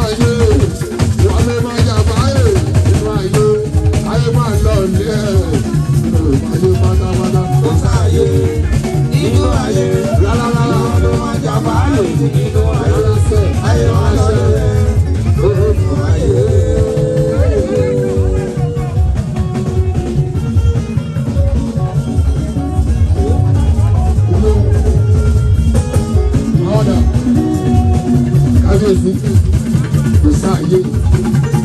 ayé wọ́n lè máa yàgbá ayé nínú ayé ayé máa lọ ní ẹ̀ nínú ayé pátápátá. Kò sáyé nínú ayé rárá ló máa jàmbá ayé nínú ayé ayé máa lọ ní ẹ̀ nínú ayé. Kábíyèsí kò sáàyè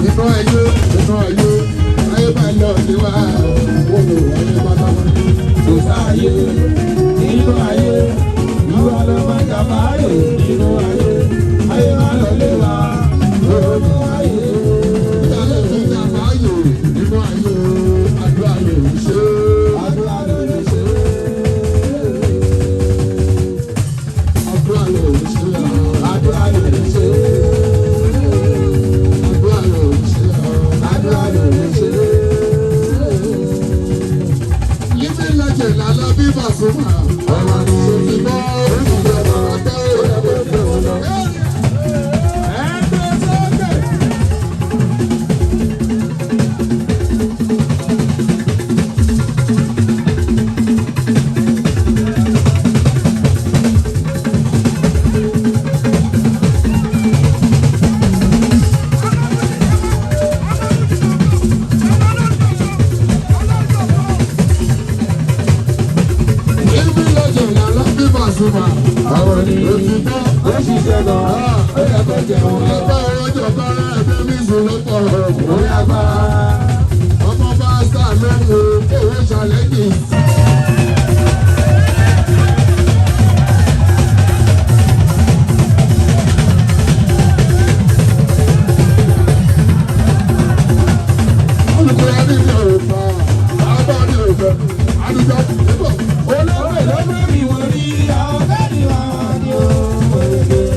nínú ayé ayé bá lọ sí wa wọ́n lò ayé pátápátá. Kò sáyé nínú ayé ìwà ló máa jàmbá ayé nínú ayé ayé máa lọ lé wa nínú ayé. Ìyálé mi ní àbáyé nínú ayé àdúrà lè ṣe. Àdúrà ló lè ṣe. Àdúrà lè ṣe. Àdúrà ló lè ṣe. Àdúrà lè ṣe. Àdúrà ló lè ṣe. Living legend Alabi Pasuma. Ọ̀rọ̀ ni o ti gbọ́ ìjọba ọ̀tẹ́ ìjọba ọ̀tẹ́. Living legend Alabi Pasuma. Àwọn ni O ti gbọ́. ó ṣiṣẹ́ gan-an ó yẹ kó jẹun lọ. Ẹgbẹ́ ọjọ́ kọ́rẹ́ ẹgbẹ́ mi sùn lọ́pọ̀ Ó lágbára. ọmọ bá sá lóhùn owó ṣàlẹ́jì. Olùkọ́ ẹni ní òòfà, àbá ní òòfà, àdúgbò níbọ̀. Olówó ìlọ́gbé mi wọ́n rí àwọn bẹ́ẹ̀ ni wọ́n ní o.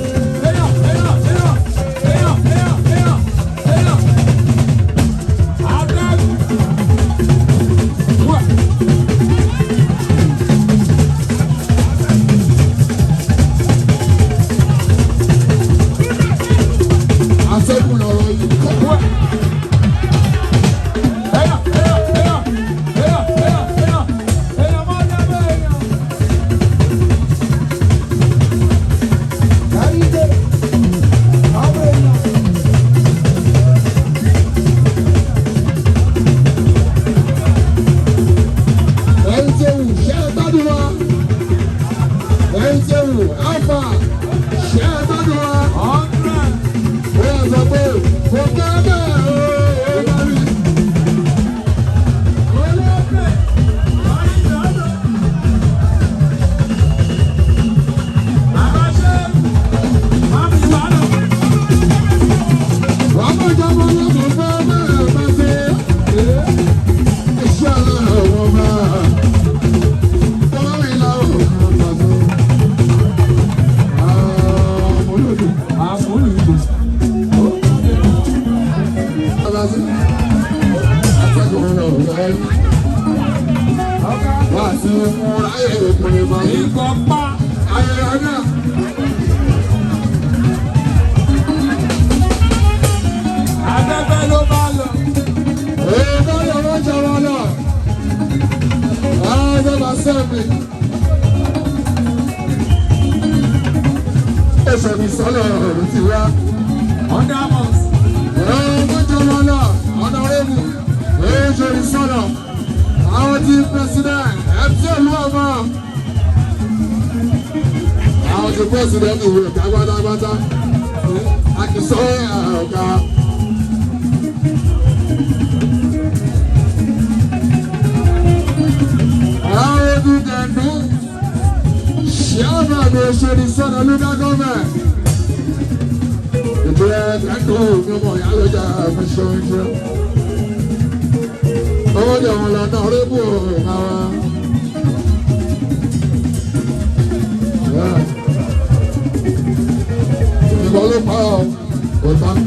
Àṣẹ́kùn lọ̀rọ̀ yìí. Ẹ̀yin tí ewu ṣẹ́ ẹ gbádùn wa. Ẹ̀yin tí ewu alfa ṣẹ́ ẹ gbádùn wa. Ó yẹ sọ pé kò kẹ́ bẹ́ẹ̀ o, ó bá rí. Wàá mọ̀ ìjọba ọlọ́kùnrin fẹ́ bẹ́ẹ̀ bá ṣe. Iṣẹ́ aláwọ̀ wọn máa. Tọ́lá mi láwọ̀ kan pàṣẹ. Olódò. Abasi. Atẹ́gùn náà rẹ̀. Wá sí fún ayé ìpínlẹ̀ máa. Ìkọ̀pá. Ayẹyẹ náà. Afẹ́fẹ́ ló bá lọ. Èyí bá yọ wọ́n jẹ wọn náà. Àwọn ọjọ́ bá sẹ́mi. Ẹ̀sẹ̀ mi sọ́nà ọ̀rọ̀ ti wá. Ọ̀dàmọ̀s. Ọjọ́ jẹ wọn náà. Ọ̀nà rẹ̀mù. Èyí ṣe mi sọ́nà. Àwọn tí president ẹ̀fí ìlú ọmọ. Àwọn tí president ìwé ọ̀gá pátápátá. Àkìsọ́ ọ̀gá. Àwọn ojú dẹ̀ndú. Ṣíàmà ni òṣèlú sọ́nà lúdà gọ́mẹ̀. Ìjọba dẹ̀ndú ní ọmọ ìyá lọ́jà fún ṣọ́ọ́ṣọ́. Owó jẹ wọn lọ́nà rébù àwọn. Ìbọn ló pa ọ́, kò tán.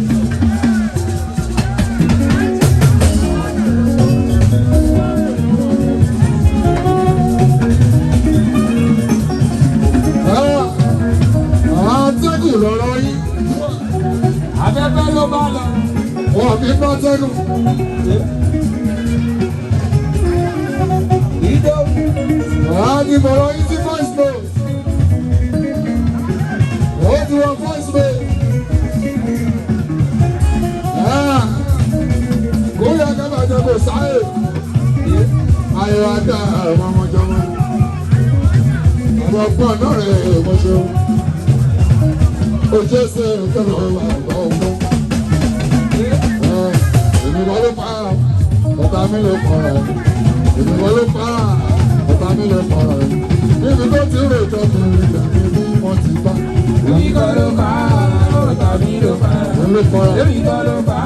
Àwọn atẹ́gùn lọ́rọ́ yín. Afẹ́fẹ́ fi bọ́ sẹ́nu. Ààbí bọ̀rọ̀ yìí sí voice note. Ó ti wọ voice note. Kóyà kábàjẹ́ kò sáré. Ayọ̀ adá àwọn ọmọjọ́ wọn. Àwọn ọgbọ́n náà rẹ̀ mọ́ṣẹ́. Ojú ẹsẹ̀ ìkẹ́lẹ̀ wà ọgbọ́n. Èmi wọ́n ló pa ọ̀tá mi lè pọ̀ rẹ̀. Èmi wọ́n ló pa ọ̀tá mi lè pọ̀ rẹ̀. Níbi tó ti rè jọ kí n rí tẹ̀mí bí wọ́n ti bá. Èmi kọ́ ló pa ọ̀tá mi ló pa. Èmi kọ́ ló pa.